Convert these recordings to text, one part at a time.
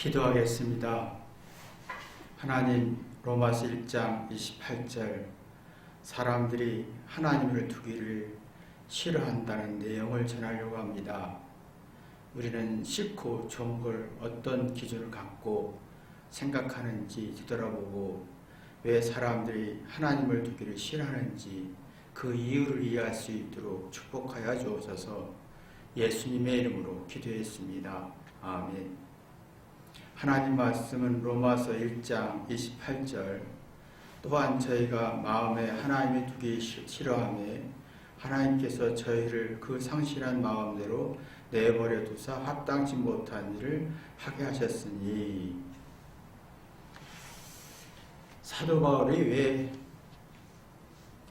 기도하겠습니다. 하나님, 로마서 1장 28절 사람들이 하나님을 두기를 싫어한다는 내용을 전하려고 합니다. 우리는 싫고 좋은 걸 어떤 기준을 갖고 생각하는지 뒤돌아보고 왜 사람들이 하나님을 두기를 싫어하는지 그 이유를 이해할 수 있도록 축복하여 주옵소서. 예수님의 이름으로 기도했습니다. 아멘. 하나님 말씀은 로마서 1장 28절 또한 저희가 마음에 하나님의 두기 싫어하며 하나님께서 저희를 그 상실한 마음대로 내버려 두사 합당치 못한 일을 하게 하셨으니, 사도 바울이 왜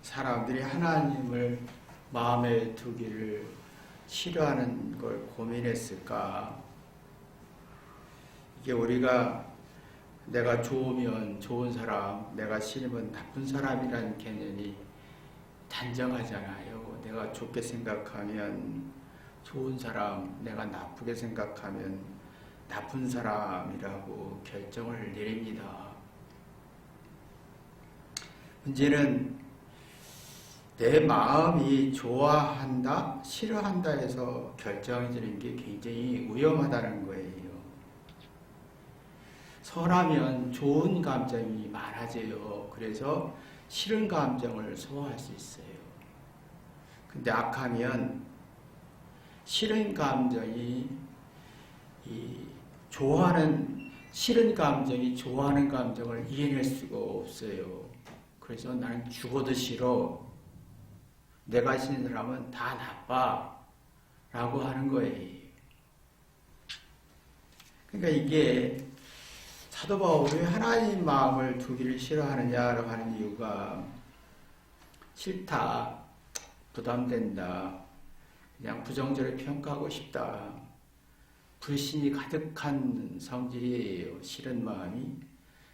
사람들이 하나님을 마음에 두기를 싫어하는 걸 고민했을까? 이게 우리가 내가 좋으면 좋은 사람, 내가 싫으면 나쁜 사람이라는 개념이 단정하잖아요. 내가 좋게 생각하면 좋은 사람, 내가 나쁘게 생각하면 나쁜 사람이라고 결정을 내립니다. 문제는 내 마음이 좋아한다, 싫어한다 해서 결정이 되는 게 굉장히 위험하다는 거예요. 선하면 좋은 감정이 많아져요. 그래서 싫은 감정을 소화할 수 있어요. 근데 악하면 싫은 감정이 싫은 감정이 좋아하는 감정을 이겨낼 수가 없어요. 그래서 나는 죽어도 싫어, 내가 싫은 사람은 다 나빠 라고 하는 거예요. 그러니까 이게 사도 바울이 왜 하나님 마음을 두기를 싫어하느냐라고 하는 이유가, 싫다, 부담된다, 그냥 부정적으로 평가하고 싶다, 불신이 가득한 성질이에요. 싫은 마음이.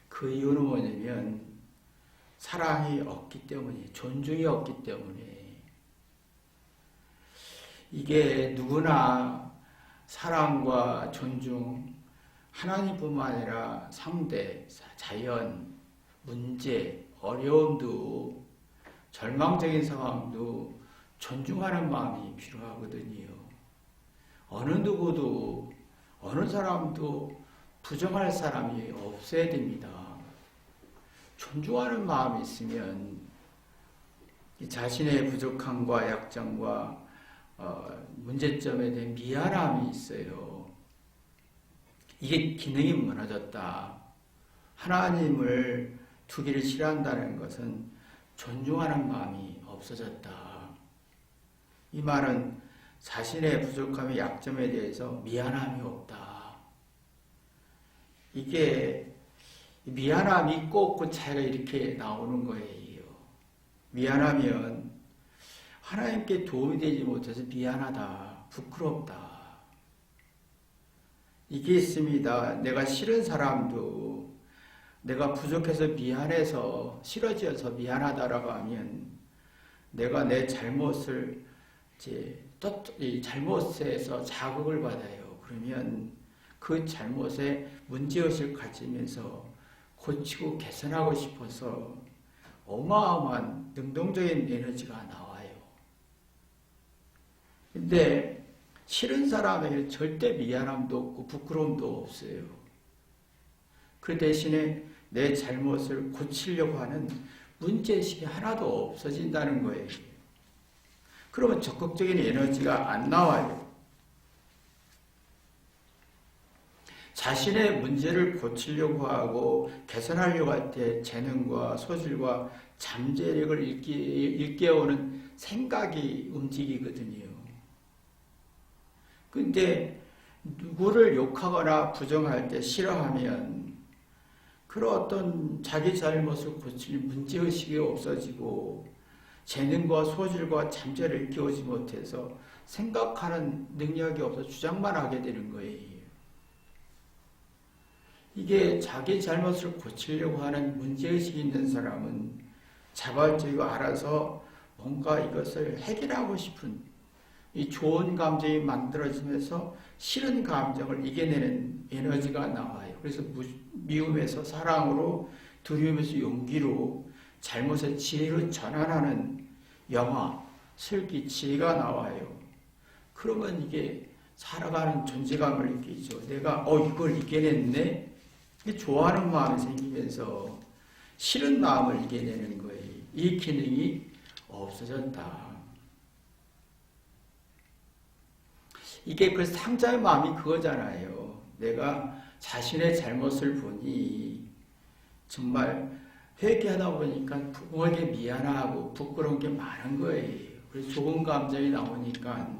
그 이유는 뭐냐면 사랑이 없기 때문에, 존중이 없기 때문에. 이게 누구나 사랑과 존중, 하나님뿐만 아니라 상대, 자연, 문제, 어려움도, 절망적인 상황도 존중하는 마음이 필요하거든요. 어느 누구도, 어느 사람도 부정할 사람이 없어야 됩니다. 존중하는 마음이 있으면 자신의 부족함과 약점과 문제점에 대한 미안함이 있어요. 이게 기능이 무너졌다. 하나님을 두기를 싫어한다는 것은 존중하는 마음이 없어졌다. 이 말은 자신의 부족함의 약점에 대해서 미안함이 없다. 이게 미안함이 있고 없고 차이가 이렇게 나오는 거예요. 미안하면 하나님께 도움이 되지 못해서 미안하다, 부끄럽다. 이게 있습니다. 내가 싫은 사람도 내가 부족해서 미안해서, 싫어져서 미안하다라고 하면 내가 내 잘못을 이 잘못에서 자극을 받아요. 그러면 그 잘못에 문제의식을 가지면서 고치고 개선하고 싶어서 어마어마한 능동적인 에너지가 나와요. 근데 싫은 사람에게 절대 미안함도 없고 부끄러움도 없어요. 그 대신에 내 잘못을 고치려고 하는 문제의식이 하나도 없어진다는 거예요. 그러면 적극적인 에너지가 안 나와요. 자신의 문제를 고치려고 하고 개선하려고 할 때 재능과 소질과 잠재력을 일깨우는 생각이 움직이거든요. 근데 누구를 욕하거나 부정할 때 싫어하면 그런 어떤 자기 잘못을 고칠 문제의식이 없어지고 재능과 소질과 잠재를 일깨우지 못해서 생각하는 능력이 없어서 주장만 하게 되는 거예요. 이게 자기 잘못을 고치려고 하는 문제의식이 있는 사람은 자발적이고 알아서 뭔가 이것을 해결하고 싶은 이 좋은 감정이 만들어지면서 싫은 감정을 이겨내는 에너지가 나와요. 그래서 미움에서 사랑으로, 두려움에서 용기로, 잘못의 지혜로 전환하는 영화, 슬기, 지혜가 나와요. 그러면 이게 살아가는 존재감을 느끼죠. 내가 이걸 이겨냈네? 이게 좋아하는 마음이 생기면서 싫은 마음을 이겨내는 거예요. 이 기능이 없어졌다. 이게 그 상자의 마음이 그거잖아요. 내가 자신의 잘못을 보니 정말 회개하다 보니까 부모에게 미안하고 부끄러운 게 많은 거예요. 그래서 좋은 감정이 나오니까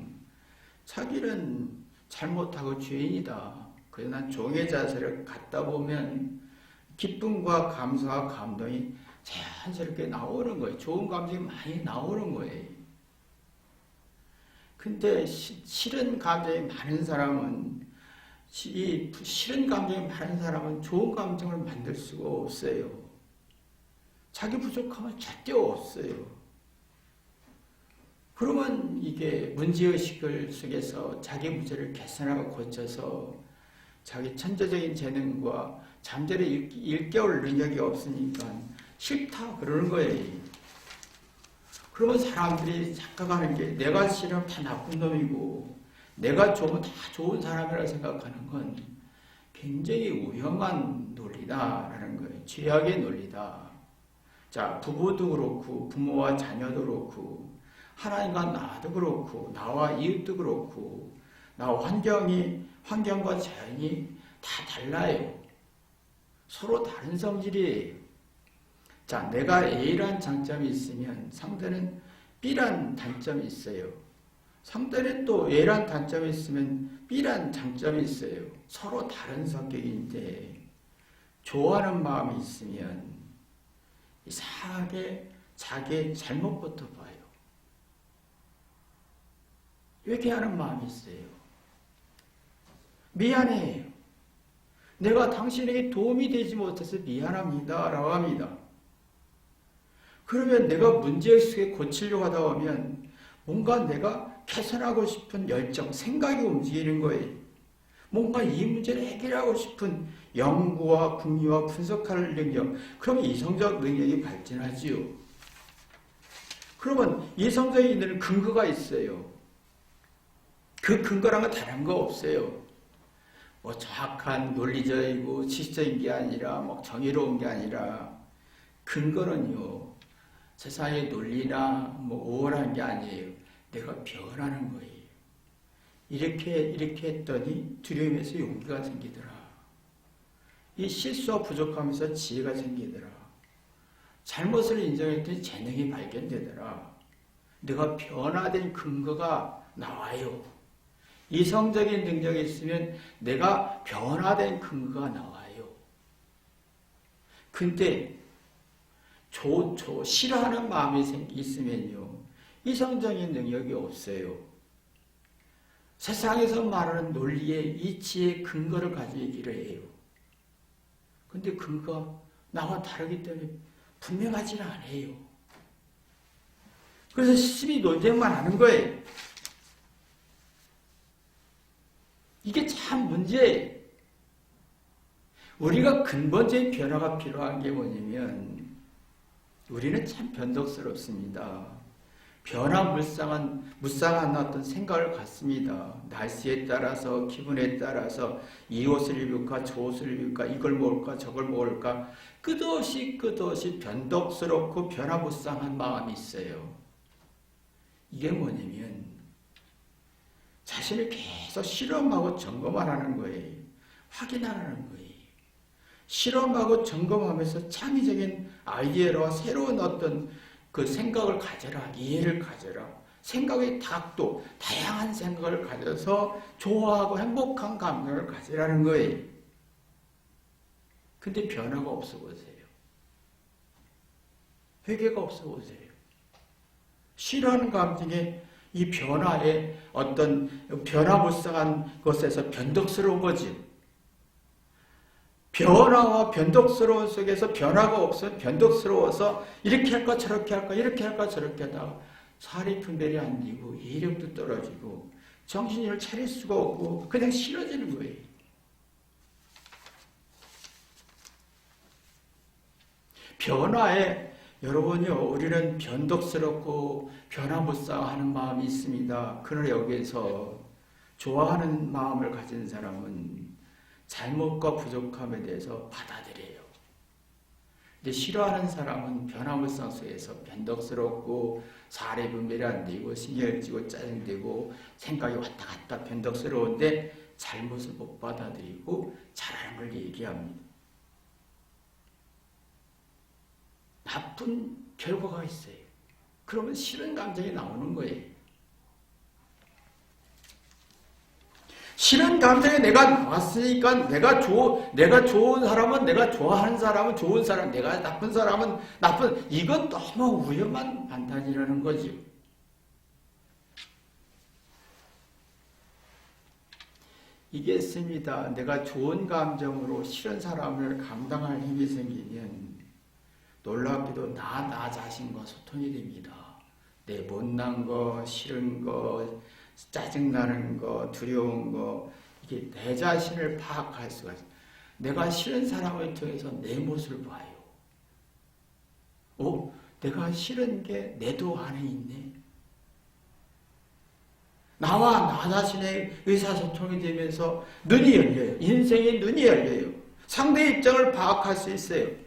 자기는 잘못하고 죄인이다. 그래서 난 종의 자세를 갖다 보면 기쁨과 감사와 감동이 자연스럽게 나오는 거예요. 좋은 감정이 많이 나오는 거예요. 근데 싫은 감정이 많은 사람은 좋은 감정을 만들 수가 없어요. 자기 부족함은 절대 없어요. 그러면 이게 문제의식을 속에서 자기 문제를 개선하고 고쳐서 자기 천재적인 재능과 잠재로 일깨울 능력이 없으니까 싫다 그러는 거예요. 그러면 사람들이 착각하는 게 내가 싫으면 다 나쁜 놈이고 내가 좋으면 다 좋은 사람이라고 생각하는 건 굉장히 위험한 논리다라는 거예요. 죄악의 논리다. 자, 부부도 그렇고 부모와 자녀도 그렇고 하나님과 나도 그렇고 나와 이웃도 그렇고 나와 환경과 자연이 다 달라요. 서로 다른 성질이에요. 자, 내가 A란 장점이 있으면 상대는 B란 단점이 있어요. 상대는 또 A란 단점이 있으면 B란 장점이 있어요. 서로 다른 성격인데 좋아하는 마음이 있으면 이상하게 자기의 잘못부터 봐요. 회개하는 마음이 있어요. 미안해요. 내가 당신에게 도움이 되지 못해서 미안합니다. 라고 합니다. 그러면 내가 문제의식에 고치려고 하다 보면 뭔가 내가 개선하고 싶은 열정, 생각이 움직이는 거예요. 뭔가 이 문제를 해결하고 싶은 연구와 궁리와 분석할 능력, 그러면 이성적 능력이 발전하지요. 그러면 이성적인 일은 근거가 있어요. 그 근거라는 건 다른 거 없어요. 뭐 정확한 논리적이고 지식적인 게 아니라 뭐 정의로운 게 아니라 근거는요. 세상의 논리나 뭐 우월한 게 아니에요. 내가 변하는 거예요. 이렇게 했더니 두려움에서 용기가 생기더라. 이 실수와 부족함에서 지혜가 생기더라. 잘못을 인정했더니 재능이 발견되더라. 내가 변화된 근거가 나와요. 이성적인 능력이 있으면 내가 변화된 근거가 나와요. 근데 싫어하는 마음이 있으면요. 이성적인 능력이 없어요. 세상에서 말하는 논리의 이치의 근거를 가지고 얘기를 해요. 근데 근거가 나와 다르기 때문에 분명하지는 않아요. 그래서 시비 논쟁만 하는 거예요. 이게 참 문제예요. 우리가 근본적인 변화가 필요한 게 뭐냐면 우리는 참 변덕스럽습니다. 무쌍한 어떤 생각을 갖습니다. 날씨에 따라서 기분에 따라서 이 옷을 입을까 저 옷을 입을까 이걸 먹을까 저걸 먹을까 끝없이 변덕스럽고 변화무쌍한 마음이 있어요. 이게 뭐냐면 자신을 계속 실험하고 점검을 하는 거예요. 확인하는 거예요. 실험하고 점검하면서 창의적인 아이디어와 새로운 어떤 그 생각을 가져라, 이해를 가져라. 생각의 각도, 다양한 생각을 가져서 좋아하고 행복한 감정을 가지라는 거예요. 근데 변화가 없어 보세요. 회개가 없어 보세요. 싫어하는 감정에 이 변화의 어떤 변화무쌍한 것에서 변덕스러운 거지. 변화와 변덕스러운 속에서 변화가 없어 변덕스러워서 이렇게 할까 저렇게 할까 이렇게 할까 저렇게 하다가 살이 분별이 안 되고 이력도 떨어지고 정신을 차릴 수가 없고 그냥 싫어지는 거예요. 변화에 여러분요, 우리는 변덕스럽고 변화무쌍하는 마음이 있습니다. 그러나 여기에서 좋아하는 마음을 가진 사람은 잘못과 부족함에 대해서 받아들여요. 근데 싫어하는 사람은 변화무쌍 속에서 변덕스럽고 사례 분별이 안 되고 신경을 찌고 짜증되고 생각이 왔다 갔다 변덕스러운데 잘못을 못 받아들이고 잘하는 걸 얘기합니다. 나쁜 결과가 있어요. 그러면 싫은 감정이 나오는 거예요. 싫은 감정이 내가 나왔으니까 내가 좋은 사람은 내가 좋아하는 사람은 좋은 사람, 내가 나쁜 사람은 나쁜, 이건 너무 위험한 판단이라는 거죠. 이게 있습니다. 내가 좋은 감정으로 싫은 사람을 감당할 힘이 생기면 놀랍게도 나 자신과 소통이 됩니다. 내 못난 거, 싫은 거, 짜증나는 거, 두려운 거, 이게 내 자신을 파악할 수가 있어요. 내가 싫은 사람을 통해서 내 모습을 봐요. 내가 싫은 게 내도 안에 있네. 나와 나 자신의 의사소통이 되면서 눈이 열려요. 인생의 눈이 열려요. 상대의 입장을 파악할 수 있어요.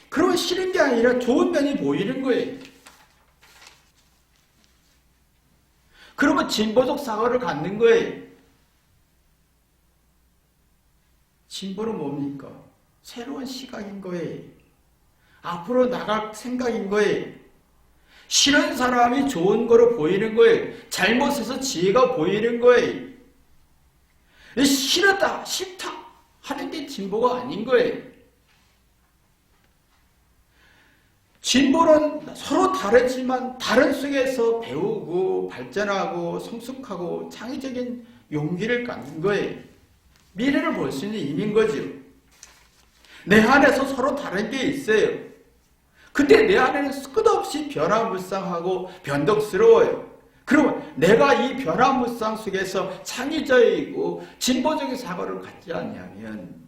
그러면 싫은 게 아니라 좋은 면이 보이는 거예요. 그러면 진보적 사고를 갖는 거예요. 진보는 뭡니까? 새로운 시각인 거예요. 앞으로 나갈 생각인 거예요. 싫은 사람이 좋은 거로 보이는 거예요. 잘못해서 지혜가 보이는 거예요. 싫다 하는 게 진보가 아닌 거예요. 진보는 서로 다르지만 다른 속에서 배우고 발전하고 성숙하고 창의적인 용기를 갖는 거예요. 미래를 볼 수 있는 힘인 거죠. 내 안에서 서로 다른 게 있어요. 근데 내 안에는 끝없이 변화무쌍하고 변덕스러워요. 그러면 내가 이 변화무쌍 속에서 창의적이고 진보적인 사고를 갖지 않냐면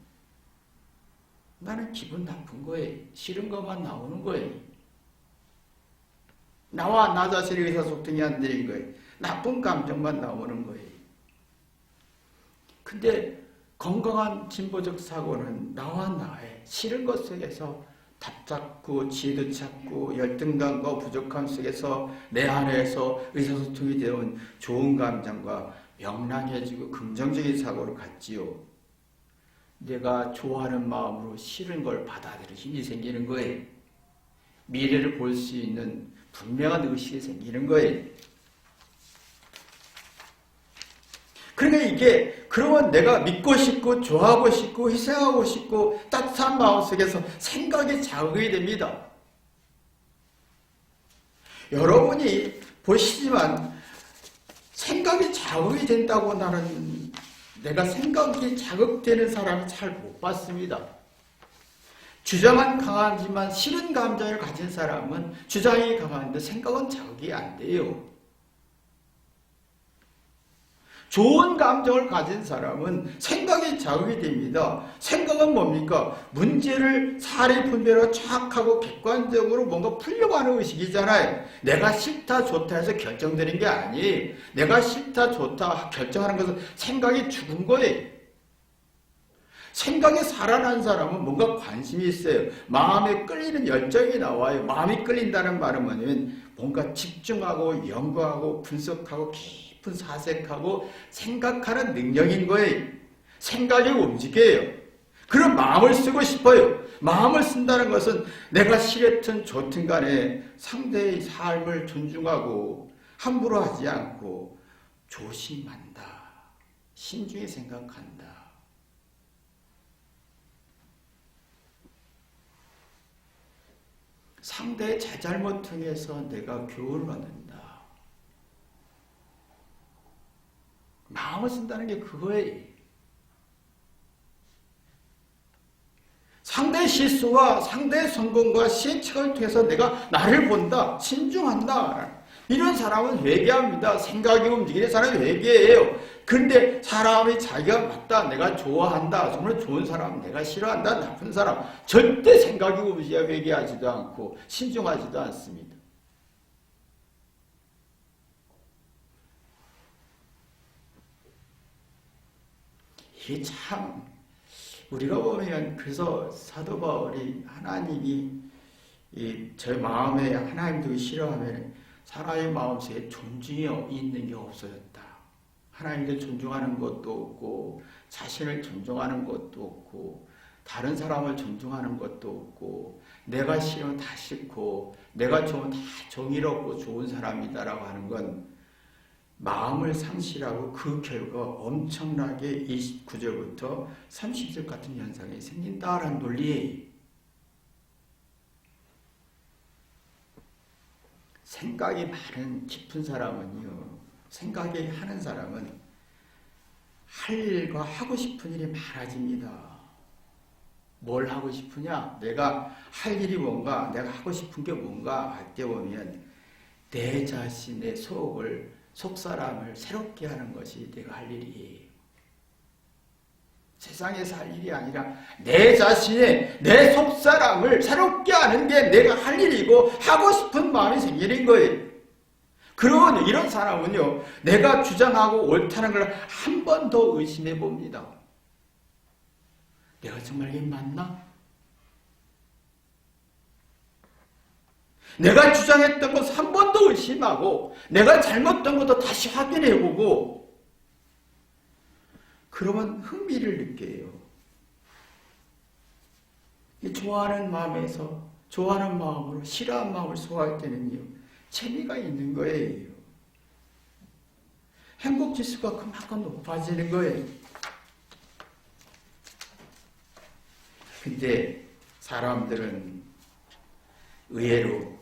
나는 기분 나쁜 거예요. 싫은 것만 나오는 거예요. 나와 나 자신의 의사소통이 안 되는 거예요. 나쁜 감정만 나오는 거예요. 근데 건강한 진보적 사고는 나와 나의 싫은 것 속에서 답 잡고 지혜도 찾고 열등감과 부족함 속에서 내 안에서 의사소통이 되어온 좋은 감정과 명랑해지고 긍정적인 사고를 갖지요. 내가 좋아하는 마음으로 싫은 걸 받아들일 힘이 생기는 거예요. 미래를 볼 수 있는 분명한 의식이 생기는 거예요. 그러니까 이게 그러면 내가 믿고 싶고 좋아하고 싶고 희생하고 싶고 따뜻한 마음속에서 생각이 자극이 됩니다. 여러분이 보시지만 생각이 자극이 된다고 나는 내가 생각이 자극되는 사람을 잘 못 봤습니다. 주장은 강하지만 싫은 감정을 가진 사람은 주장이 강한데 생각은 자극이 안 돼요. 좋은 감정을 가진 사람은 생각이 자극이 됩니다. 생각은 뭡니까? 문제를 사리 분별하고 정확하고 객관적으로 뭔가 풀려고 하는 의식이잖아요. 내가 싫다 좋다 해서 결정되는 게 아니에요. 내가 싫다 좋다 결정하는 것은 생각이 죽은 거예요. 생각이 살아난 사람은 뭔가 관심이 있어요. 마음에 끌리는 열정이 나와요. 마음이 끌린다는 말은 뭐냐면 뭔가 집중하고 연구하고 분석하고 깊은 사색하고 생각하는 능력인 거예요. 생각이 움직여요. 그런 마음을 쓰고 싶어요. 마음을 쓴다는 것은 내가 싫든 좋든 간에 상대의 삶을 존중하고 함부로 하지 않고 조심한다. 신중히 생각한다. 상대의 잘잘못 통해서 내가 교훈을 얻는다. 마음을 쓴다는 게 그거예요. 상대의 실수와 상대의 성공과 시행착오를 통해서 내가 나를 본다, 신중한다. 이런 사람은 회개합니다. 생각이 움직이는 사람이 회개해요. 그런데 사람이 자기가 맞다, 내가 좋아한다, 정말 좋은 사람, 내가 싫어한다, 나쁜 사람, 절대 생각이 움직여 회개하지도 않고 신중하지도 않습니다. 이게 참 우리가 보면, 그래서 사도 바울이 하나님이 제 마음에 하나님도 싫어하면 사람의 마음속에 존중이 있는 게 없어졌다. 하나님도 존중하는 것도 없고, 자신을 존중하는 것도 없고, 다른 사람을 존중하는 것도 없고, 내가 싫으면 다 싫고, 내가 좋으면 다 정의롭고 좋은 사람이다라고 하는 건 마음을 상실하고, 그 결과 엄청나게 29절부터 30절 같은 현상이 생긴다라는 논리예요. 생각이 많은 깊은 사람은요, 생각이 하는 사람은 할 일과 하고 싶은 일이 많아집니다. 뭘 하고 싶으냐? 내가 할 일이 뭔가, 내가 하고 싶은 게 뭔가 할 때 보면 내 자신의 속사람을 새롭게 하는 것이 내가 할 일이에요. 세상에서 할 일이 아니라 내 자신의, 내 속사람을 새롭게 하는 게 내가 할 일이고, 하고 싶은 마음이 생기는 거예요. 그러면 이런 사람은요, 내가 주장하고 옳다는 걸 한 번 더 의심해 봅니다. 내가 정말 이게 맞나? 내가 주장했던 것을 한 번 더 의심하고, 내가 잘못된 것도 다시 확인해 보고, 그러면 흥미를 느껴요. 좋아하는 마음에서, 좋아하는 마음으로 싫어하는 마음을 소화할 때는요, 재미가 있는 거예요. 행복지수가 그만큼 높아지는 거예요. 근데 사람들은 의외로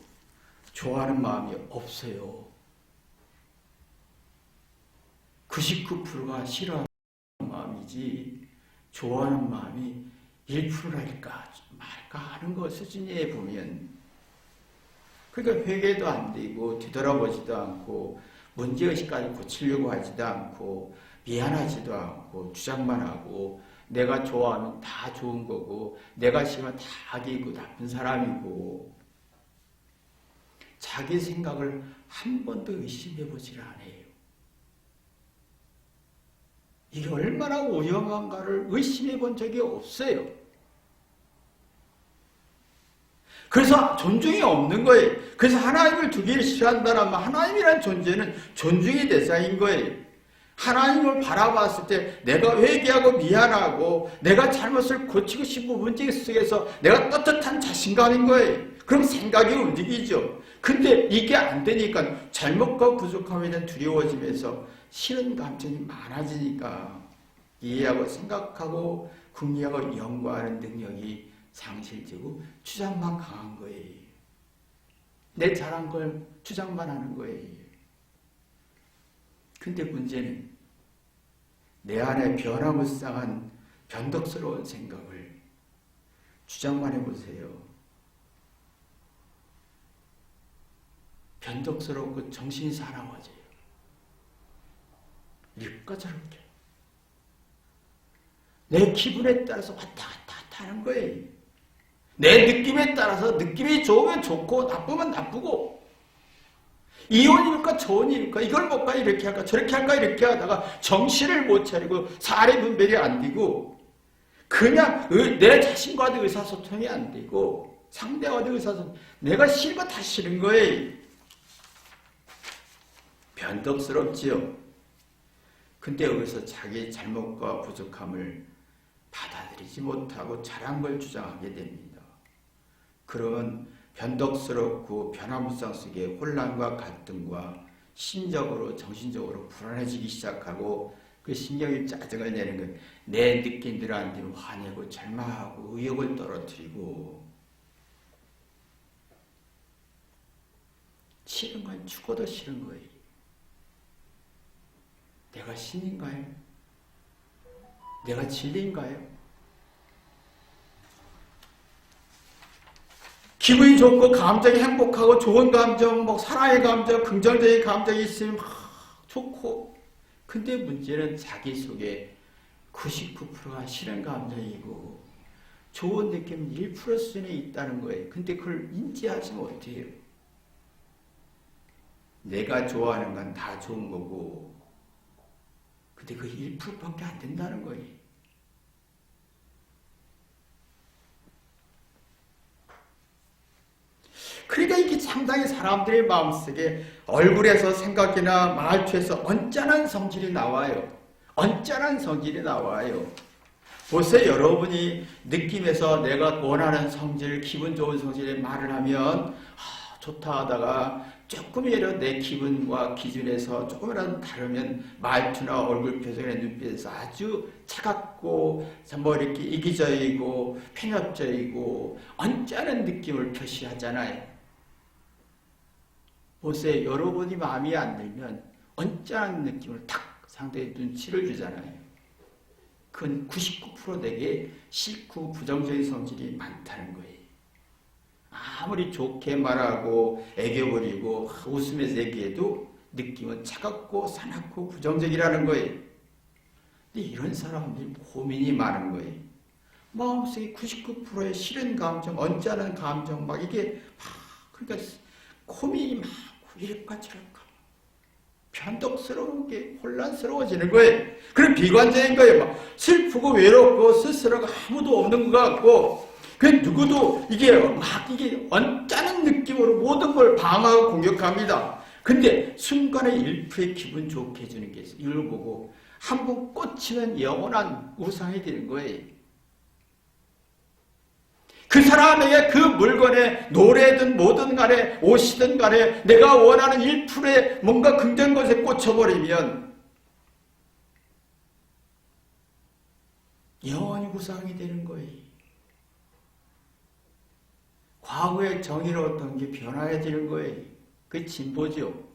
좋아하는 마음이 없어요. 99%가 싫어하는 마음이지, 좋아하는 마음이 1%랄까 말까 하는 것 수준에 보면, 그러니까 회개도 안 되고 뒤돌아보지도 않고 문제의식까지 고치려고 하지도 않고 미안하지도 않고 주장만 하고, 내가 좋아하면 다 좋은 거고, 내가 싫으면 다 악이고 나쁜 사람이고, 자기 생각을 한 번도 의심해 보질 않아요. 이게 얼마나 위험한가를 의심해 본 적이 없어요. 그래서 존중이 없는 거예요. 그래서 하나님을 두기를 싫어한다면 하나님이라는 존재는 존중의 대상인 거예요. 하나님을 바라봤을 때 내가 회개하고 미안하고 내가 잘못을 고치고 싶은 문제 속에서 내가 떳떳한 자신감인 거예요. 그럼 생각이 움직이죠. 근데 이게 안 되니까 잘못과 부족함에 대한 두려워지면서 싫은 감정이 많아지니까 이해하고 생각하고 궁리하고 연구하는 능력이 상실되고 주장만 강한 거예요. 내 잘한 걸 주장만 하는 거예요. 근데 문제는 내 안에 변화무쌍한 변덕스러운 생각을 주장만 해보세요. 변덕스럽고 정신이 사나워져요. 이렇게 저렇게 내 기분에 따라서 왔다 갔다 하는 거예요. 내 느낌에 따라서 느낌이 좋으면 좋고 나쁘면 나쁘고, 이혼일까 저혼일까, 이걸 볼까 이렇게 할까 저렇게 할까 이렇게 하다가 정신을 못 차리고 사례 분별이 안 되고, 그냥 내 자신과도 의사소통이 안 되고 상대와도 의사소통, 내가 싫은 거 다 싫은 거예요. 변덕스럽지요. 근데 여기서 자기 잘못과 부족함을 받아들이지 못하고 잘한 걸 주장하게 됩니다. 그러면 변덕스럽고 변화무쌍 속에 혼란과 갈등과 심적으로 정신적으로 불안해지기 시작하고, 그 신경이 짜증을 내는 거예요. 내 느낌들한테 화내고 절망하고 의욕을 떨어뜨리고, 싫은 건 죽어도 싫은 거예요. 내가 신인가요? 내가 진리인가요? 기분이 좋고 감정이 행복하고 좋은 감정, 뭐 사랑의 감정, 긍정적인 감정이 있으면 막 좋고, 근데 문제는 자기 속에 99%가 싫은 감정이고 좋은 느낌 1% 수준에 있다는 거예요. 근데 그걸 인지하시면 어떻게 해요? 내가 좋아하는 건 다 좋은 거고, 근데 그 1%밖에 안 된다는 거예요. 그러니까 이게 상당히 사람들의 마음속에 얼굴에서 생각이나 말투에서 언짢은 성질이 나와요. 언짢은 성질이 나와요. 보세요. 여러분이 느낌에서 내가 원하는 성질, 기분 좋은 성질의 말을 하면 좋다 하다가 조금이라도 내 기분과 기준에서 조금이라도 다르면 말투나 얼굴 표정이나 눈빛에서 아주 차갑고 뭐 이렇게 이기적이고 편협적이고 언짢은 느낌을 표시하잖아요. 보세요. 여러분이 마음에 안 들면 언짢은 느낌을 탁 상대의 눈치를 주잖아요. 그건 99% 내게 싫고 부정적인 성질이 많다는 거예요. 아무리 좋게 말하고 애교 부리고 웃으면서 얘기해도 느낌은 차갑고 사납고 부정적이라는 거예요. 근데 이런 사람들이 고민이 많은 거예요. 마음속에 99%의 싫은 감정, 언짢은 감정 막 이게 막 그러니까 고민이 많고 이럴까 저럴까 변덕스러운 게 혼란스러워지는 거예요. 그런 비관적인 거예요. 막 슬프고 외롭고 스스로가 아무도 없는 것 같고 그 누구도 이게 언짢은 느낌으로 모든 걸 방어하고 공격합니다. 근데 순간에 1%의 기분 좋게 해주는 게 있어요. 이걸 보고 한번 꽂히면 영원한 우상이 되는 거예요. 그 사람에게 그 물건에 노래든 뭐든 간에 옷이든 간에 내가 원하는 1%의 뭔가 긍정 것에 꽂혀버리면 영원히 우상이 되는 거예요. 과거의 정의로웠던 게 변화해지는 거예요. 그게 진보죠.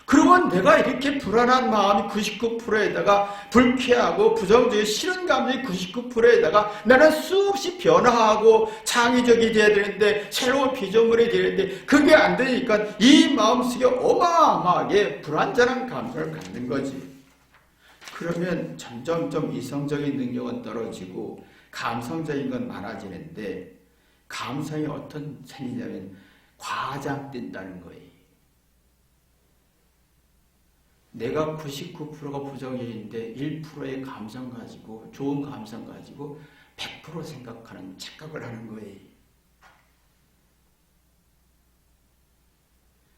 그러면 내가 이렇게 불안한 마음이 99%에다가 불쾌하고 부정적인 싫은 감정이 99%에다가 나는 수없이 변화하고 창의적이 돼야 되는데 새로운 피조물이 되는데 그게 안 되니까 이 마음속에 어마어마하게 불안전한 감정을 갖는 거지. 그러면 점점점 이성적인 능력은 떨어지고 감성적인 건 많아지는데 감성이 어떤 산이냐면 과장된다는 거예요. 내가 99%가 부정적인데 1%의 감성 가지고 좋은 감성 가지고 100% 생각하는 착각을 하는 거예요.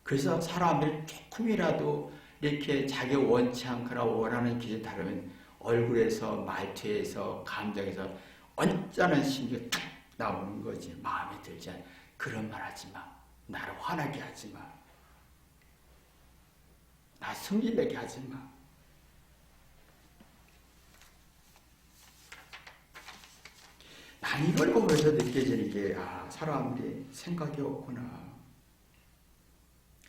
그래서 사람들이 조금이라도 이렇게 자기 원치 않거나 원하는 기준이 다르면 얼굴에서 말투에서 감정에서 언짢은 심정이 탁 나오는 거지. 마음에 들지 않아. 그런 말 하지 마. 나를 화나게 하지 마. 나 승리내게 하지 마. 난 이걸 보면서 느껴지는 게 사람들이 생각이 없구나.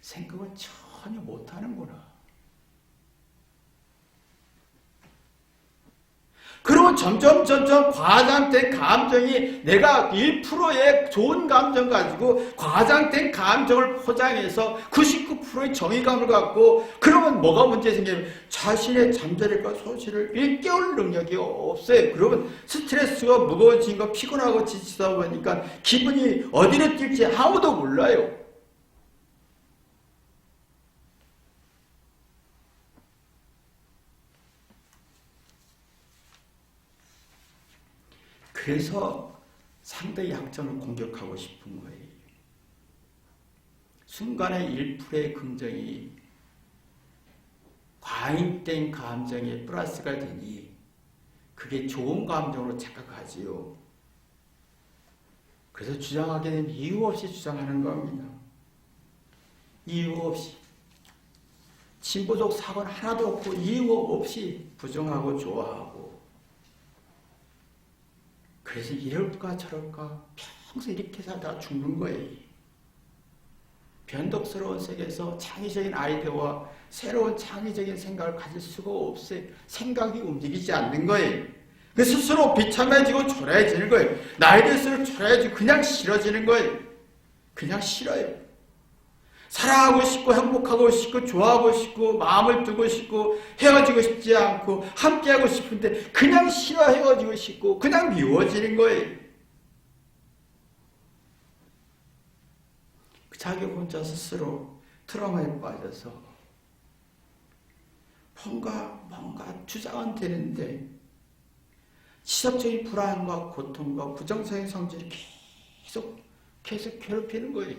생각을 전혀 못하는구나. 그러면 점점 과장된 감정이 내가 1%의 좋은 감정 가지고 과장된 감정을 포장해서 99%의 정의감을 갖고 그러면 뭐가 문제 생기냐면 자신의 잠자리과 소실을 일깨울 능력이 없어요. 그러면 스트레스가 무거워진 거 피곤하고 지치다 보니까 기분이 어디로 뛸지 아무도 몰라요. 그래서 상대의 약점을 공격하고 싶은 거예요. 순간에 1%의 긍정이 과잉된 감정에 플러스가 되니 그게 좋은 감정으로 착각하지요. 그래서 주장하게 되면 이유 없이 주장하는 겁니다. 이유 없이. 진보적 사고는 하나도 없고 이유 없이 부정하고 좋아하고 그래서 이럴까 저럴까 평생 이렇게 살다가 죽는 거예요. 변덕스러운 세계에서 창의적인 아이디어와 새로운 창의적인 생각을 가질 수가 없어요. 생각이 움직이지 않는 거예요. 그 스스로 비참해지고 초라해지는 거예요. 나이 들수록 초라해지고 그냥 싫어지는 거예요. 그냥 싫어요. 사랑하고 싶고 행복하고 싶고 좋아하고 싶고 마음을 두고 싶고 헤어지고 싶지 않고 함께하고 싶은데 그냥 싫어 헤어지고 싶고 그냥 미워지는 거예요. 자기 혼자 스스로 트라우마에 빠져서 뭔가 주장은 되는데 지속적인 불안과 고통과 부정적인 성질이 계속 괴롭히는 거예요.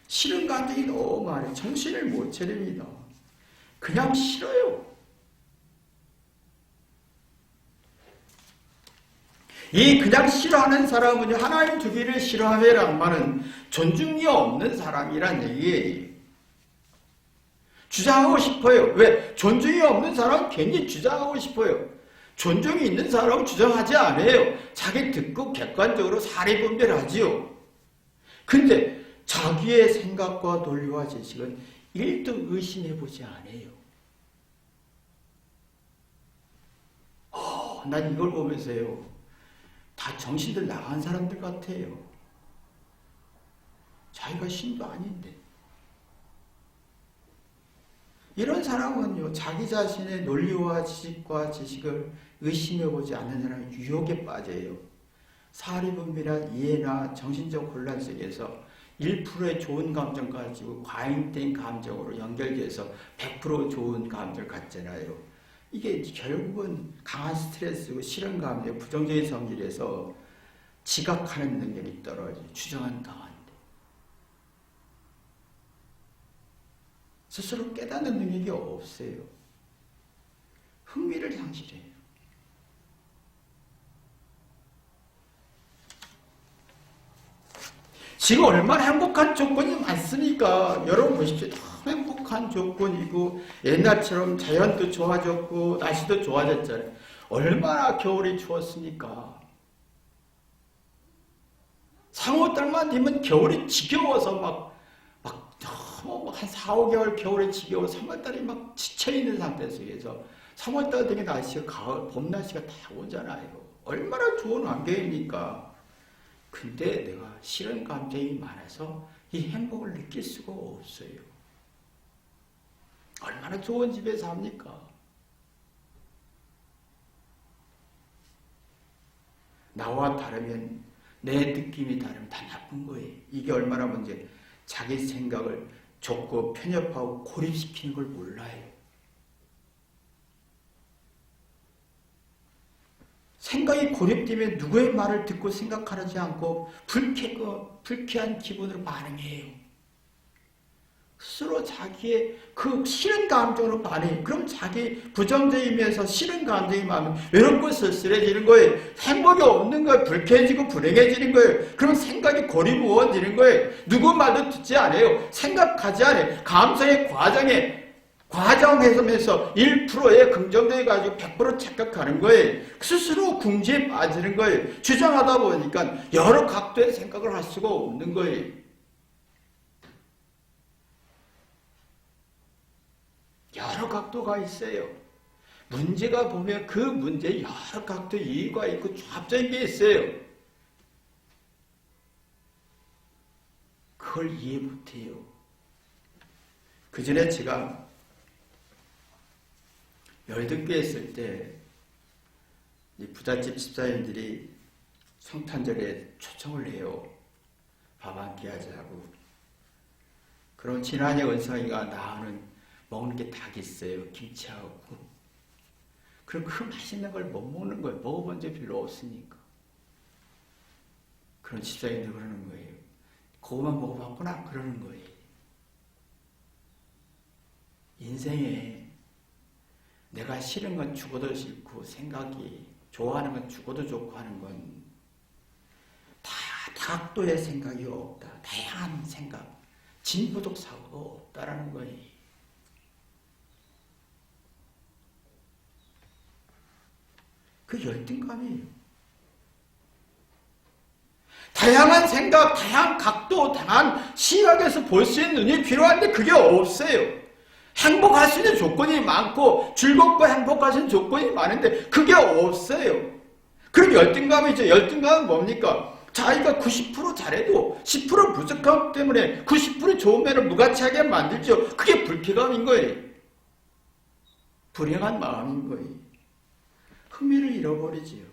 싫은 감정이 너무 많아요. 정신을 못 차립니다. 그냥 싫어요. 이 그냥 싫어하는 사람은 하나님 두기를 싫어하며 낭만은 존중이 없는 사람이란 얘기예요. 주장하고 싶어요. 왜? 존중이 없는 사람은 괜히 주장하고 싶어요. 존중이 있는 사람은 주장하지 않아요. 자기 듣고 객관적으로 사리 분별하지요. 근데 자기의 생각과 논리와 지식은 1도 의심해보지 않아요. 난 이걸 보면서요. 다 정신들 나간 사람들 같아요. 자기가 신도 아닌데. 이런 사람은요, 자기 자신의 논리와 지식과 지식을 의심해보지 않는 사람은 유혹에 빠져요. 사리분별한 이해나 정신적 혼란 속에서 1%의 좋은 감정 가지고 과잉된 감정으로 연결돼서 100% 좋은 감정을 갖잖아요. 이게 결국은 강한 스트레스고 싫은 감정, 부정적인 성질에서 지각하는 능력이 떨어져요. 주장은 강한데. 스스로 깨닫는 능력이 없어요. 흥미를 상실해요. 지금 얼마나 행복한 조건이 많습니까? 여러분 보십시오. 너무 행복한 조건이고 옛날처럼 자연도 좋아졌고 날씨도 좋아졌잖아요. 얼마나 겨울이 추웠습니까? 상호달만 되면 겨울이 지겨워서 막 너무 한 4, 5개월 겨울에 지겨워 3월달에 막 지쳐있는 상태 속에서 3월달 되게 날씨가 가을, 봄 날씨가 다 오잖아요. 얼마나 좋은 환경입니까? 근데 내가 싫은 감정이 많아서 이 행복을 느낄 수가 없어요. 얼마나 좋은 집에 삽니까? 나와 다르면 내 느낌이 다르면 다 나쁜 거예요. 이게 얼마나 문제. 자기 생각을 좁고 편협하고 고립시키는 걸 몰라요. 생각이 고립되면 누구의 말을 듣고 생각하지 않고 불쾌한 기분으로 반응해요. 스스로 자기의 그 싫은 감정으로 반응해요. 그럼 자기 부정적이면서 싫은 감정이 많으면 외롭고 쓸쓸해지는 거예요. 행복이 없는 거예요. 불쾌해지고 불행해지는 거예요. 그럼 생각이 고립무원되는 거예요. 누구 말도 듣지 않아요. 생각하지 않아요. 감성의 과정해서면서 1%의 긍정적이 가지고 100% 착각하는 거예요. 스스로 궁지에 빠지는 거예요. 주장하다 보니까 여러 각도의 생각을 할 수가 없는 거예요. 여러 각도가 있어요. 문제가 보면 그 문제에 여러 각도 이유가 있고 조합적인 게 있어요. 그걸 이해 못해요. 그 전에 제가 열등교회 있을 때 부잣집 집사님들이 성탄절에 초청을 해요. 밥 한 끼 하자고. 그럼 지난해 은성이가 나오는 먹는 게 닭 있어요. 김치하고. 그럼 그 맛있는 걸 못 먹는 거예요. 먹어본 적 별로 없으니까. 그런 집사님들 그러는 거예요. 그거만 먹어봤구나. 그러는 거예요. 인생에 내가 싫은 건 죽어도 싫고 생각이 좋아하는 건 죽어도 좋고 하는 건 다 각도의 생각이 없다. 다양한 생각, 진보적 사고가 없다라는 거예요. 그 열등감이에요. 다양한 생각, 다양한 각도, 다양한 시각에서 볼 수 있는 눈이 필요한데 그게 없어요. 행복할 수 있는 조건이 많고 즐겁고 행복할 수 있는 조건이 많은데 그게 없어요. 그럼 열등감이죠. 열등감은 뭡니까? 자기가 90% 잘해도 10% 부족함 때문에 90% 좋은 면을 무가치하게 만들죠. 그게 불쾌감인 거예요. 불행한 마음인 거예요. 흥미를 잃어버리지요.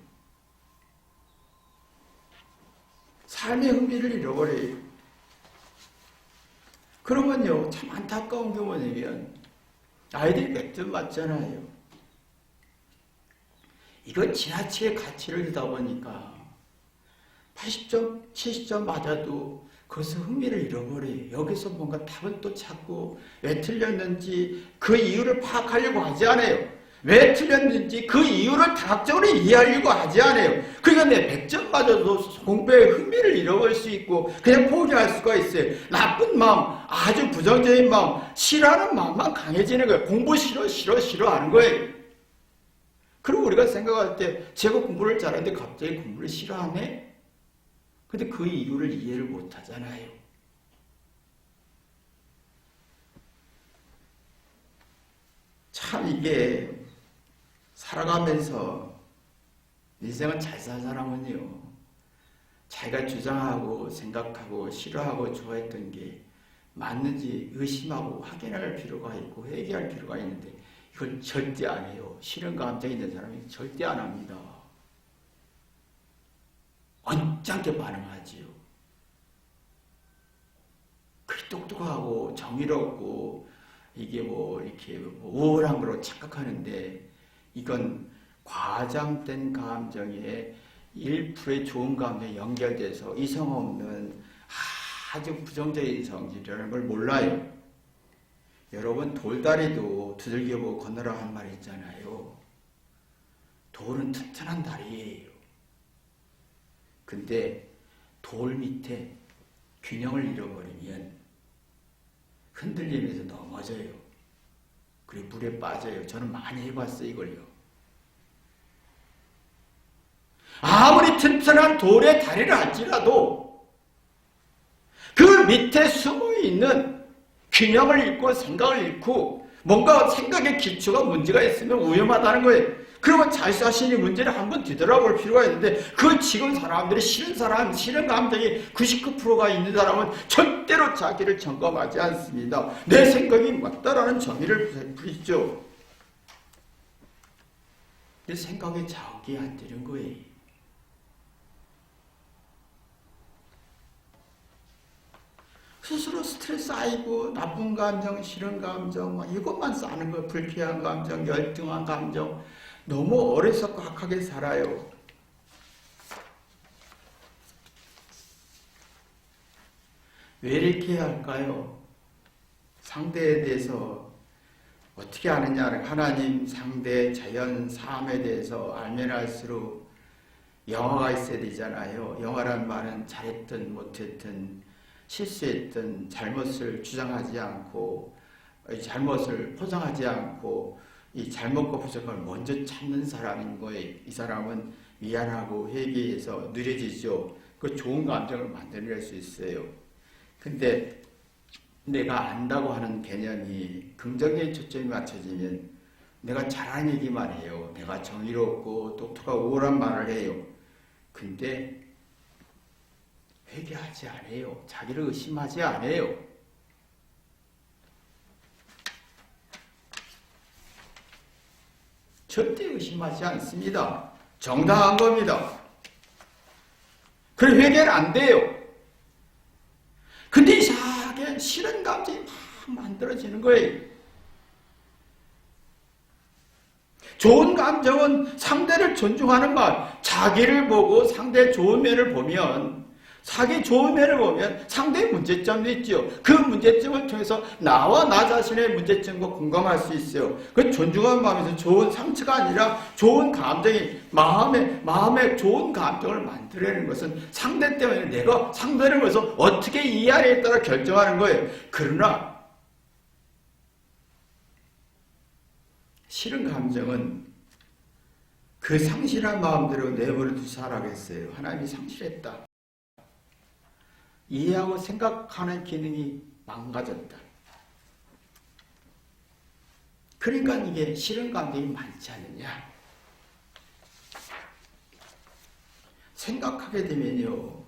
삶의 흥미를 잃어버려요. 그러면요, 참 안타까운 게 뭐냐면 아이들이 100점 맞잖아요. 이거 지나치게 가치를 두다 보니까 80점, 70점 맞아도 거기서 흥미를 잃어버려요. 여기서 뭔가 답을 또 찾고 왜 틀렸는지 그 이유를 파악하려고 하지 않아요. 왜 틀렸는지 그 이유를 다각적으로 이해하려고 하지 않아요. 그러니까 내 100점 맞아도 공부에 흥미를 잃어버릴 수 있고 그냥 포기할 수가 있어요. 나쁜 마음, 아주 부정적인 마음, 싫어하는 마음만 강해지는 거예요. 공부 싫어하는 거예요. 그리고 우리가 생각할 때 제가 공부를 잘하는데 갑자기 공부를 싫어하네? 근데 그 이유를 이해를 못 하잖아요. 참 이게 살아가면서 인생을 잘 산 사람은요, 자기가 주장하고 생각하고 싫어하고 좋아했던 게 맞는지 의심하고 확인할 필요가 있고 회개할 필요가 있는데 이걸 절대 안 해요. 싫은 감정이 있는 사람이 절대 안 합니다. 언짢게 반응하지요. 그게 똑똑하고 정의롭고 이게 뭐 이렇게 우월한 거로 착각하는데 이건 과장된 감정에 1%의 좋은 감정이 연결돼서 이성 없는 아주 부정적인 성질이라는 걸 몰라요. 여러분 돌다리도 두들겨 보고 건너라 하는 말이 있잖아요. 돌은 튼튼한 다리예요. 근데 돌 밑에 균형을 잃어버리면 흔들리면서 넘어져요. 그리고 물에 빠져요. 저는 많이 해봤어요, 이걸요. 아무리 튼튼한 돌의 다리를 할지라도 그 밑에 숨어있는 균형을 잃고 생각을 잃고 뭔가 생각의 기초가 문제가 있으면 위험하다는 거예요. 그러면 자기 자신이 문제를 한번 뒤돌아볼 필요가 있는데 그 지금 사람들이 싫은 감정이 99%가 있는 사람은 절대로 자기를 점검하지 않습니다. 내 생각이 맞다라는 정의를 부리죠. 내 생각에 자극이 안 되는 거예요. 스스로 스트레스 쌓이고 나쁜 감정, 싫은 감정 이것만 쌓는 거예요. 불쾌한 감정, 열등한 감정 너무 어리석고 악하게 살아요. 왜 이렇게 해야 할까요? 상대에 대해서 어떻게 아느냐 하나님, 상대, 자연, 삶에 대해서 알면 알수록 영화가 있어야 되잖아요. 영화란 말은 잘했든 못했든 실수했든 잘못을 주장하지 않고 잘못을 포장하지 않고 이 잘못과 부족함을 먼저 찾는 사람인 거예요. 이 사람은 미안하고 회개해서 느려지죠. 그 좋은 감정을 만들어낼 수 있어요. 근데 내가 안다고 하는 개념이 긍정적인 초점이 맞춰지면 내가 잘하는 얘기만 해요. 내가 정의롭고 똑똑하고 우월한 말을 해요. 근데 회개하지 않아요. 자기를 의심하지 않아요. 절대 의심하지 않습니다. 정당한 겁니다. 그래 회개는 안 돼요. 근데 이상하게 싫은 감정이 막 만들어지는 거예요. 좋은 감정은 상대를 존중하는 마음, 자기를 보고 상대의 좋은 면을 보면 자기 좋은 면을 보면 상대의 문제점도 있죠. 그 문제점을 통해서 나와 나 자신의 문제점과 공감할 수 있어요. 그 존중하는 마음에서 좋은 상처가 아니라 좋은 감정이 마음에 좋은 감정을 만들어내는 것은 상대 때문에 내가 상대를 위해서 어떻게 이해하느냐에 따라 결정하는 거예요. 그러나 싫은 감정은 그 상실한 마음대로 내버려 두지 않겠어요. 하나님이 상실했다. 이해하고 생각하는 기능이 망가졌다. 그러니까 이게 싫은 감정이 많지 않느냐. 생각하게 되면요,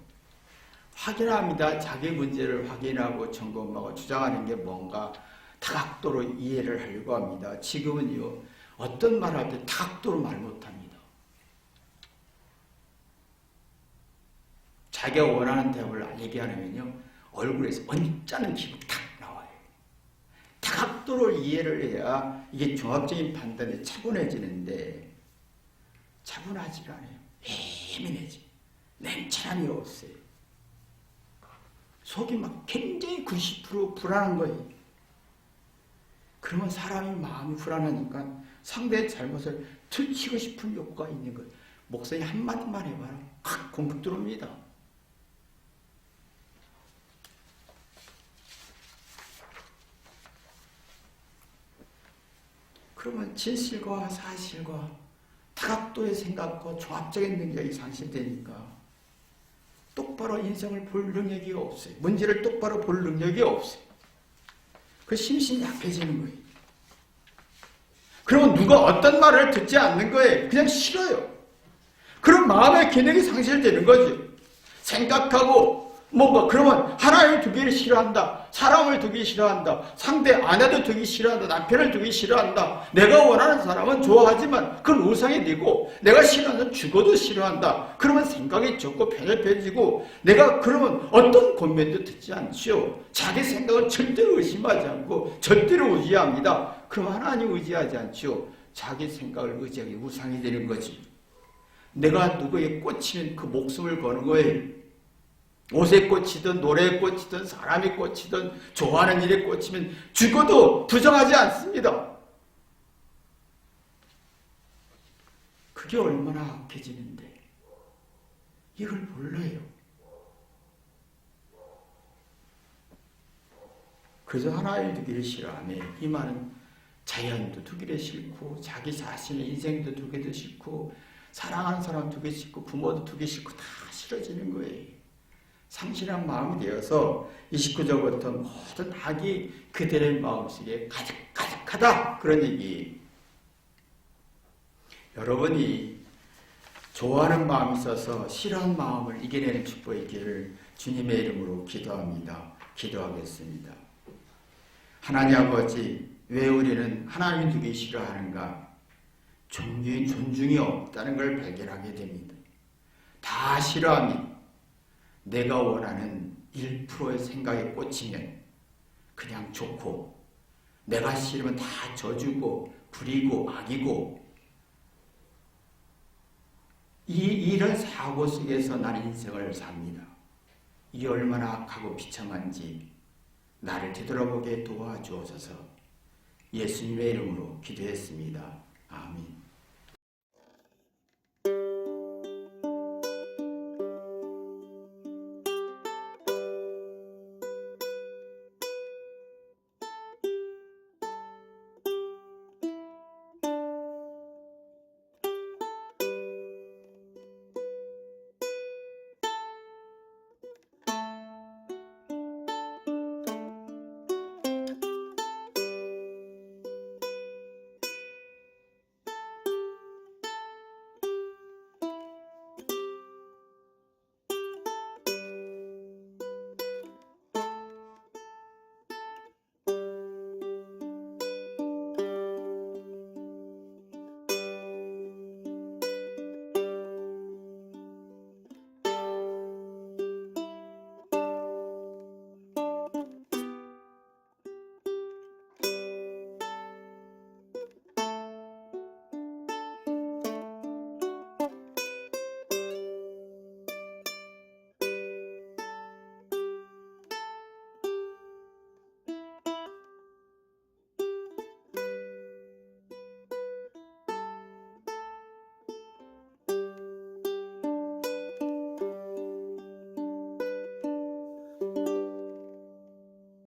확인합니다. 자기 문제를 확인하고 점검하고 주장하는 게 뭔가 다각도로 이해를 하려고 합니다. 지금은요, 어떤 말을 할 때 다각도로 말 못합니다. 자기가 원하는 대답을 얘기하려면요, 얼굴에서 언짢은 기분 탁 나와요. 다각도로 이해를 해야 이게 종합적인 판단이 차분해지는데 차분하지가 않아요. 예민해지. 냉철함이 없어요. 속이 막 굉장히 90% 불안한 거예요. 그러면 사람이 마음이 불안하니까 상대의 잘못을 들키고 싶은 욕구가 있는 거예요. 목사님 한마디만 해봐라. 확 공격 들어옵니다. 그러면 진실과 사실과 다각도의 생각과 종합적인 능력이 상실되니까 똑바로 인생을 볼 능력이 없어요. 문제를 똑바로 볼 능력이 없어요. 그 심신이 약해지는 거예요. 그러면 누가 어떤 말을 듣지 않는 거예요. 그냥 싫어요. 그런 마음의 기능이 상실되는 거죠. 생각하고 뭔가 그러면 하나님을 두기를 싫어한다. 사람을 두기 싫어한다. 상대 아내도 두기 싫어한다. 남편을 두기 싫어한다. 내가 원하는 사람은 좋아하지만 그건 우상이 되고 내가 싫어하는 죽어도 싫어한다. 그러면 생각이 적고 편협해지고 내가 그러면 어떤 권면도 듣지 않죠. 자기 생각을 절대로 의심하지 않고 절대로 의지합니다. 그럼 하나님 의지하지 않죠. 자기 생각을 의지하기 우상이 되는 거지. 내가 누구에 꽂히면 그 목숨을 거는 거예요. 옷에 꽂히든 노래에 꽂히든 사람에 꽂히든 좋아하는 일에 꽂히면 죽어도 부정하지 않습니다. 그게 얼마나 악해지는데 이걸 몰라요. 그래서 하나님을 두기를 싫어하며 이 말은 자연도 두기를 싫고 자기 자신의 인생도 두기도 싫고 사랑하는 사람 두기 싫고 부모도 두기 싫고 다 싫어지는 거예요. 상실한 마음이 되어서 29절부터 모든 악이 그들의 마음속에 가득하다. 그런 얘기. 여러분이 좋아하는 마음이 있어서 싫어하는 마음을 이겨내는 축복이 있기를 주님의 이름으로 기도합니다. 기도하겠습니다. 하나님 아버지, 왜 우리는 하나님을 두기 싫어하는가? 존중이 없다는 걸 발견하게 됩니다. 다 싫어합니다. 내가 원하는 1%의 생각에 꽂히면 그냥 좋고 내가 싫으면 다 져주고 부리고 악이고 이런 사고 속에서 나는 인생을 삽니다. 이게 얼마나 악하고 비참한지 나를 되돌아보게 도와주옵소서. 예수님의 이름으로 기도했습니다. 아멘.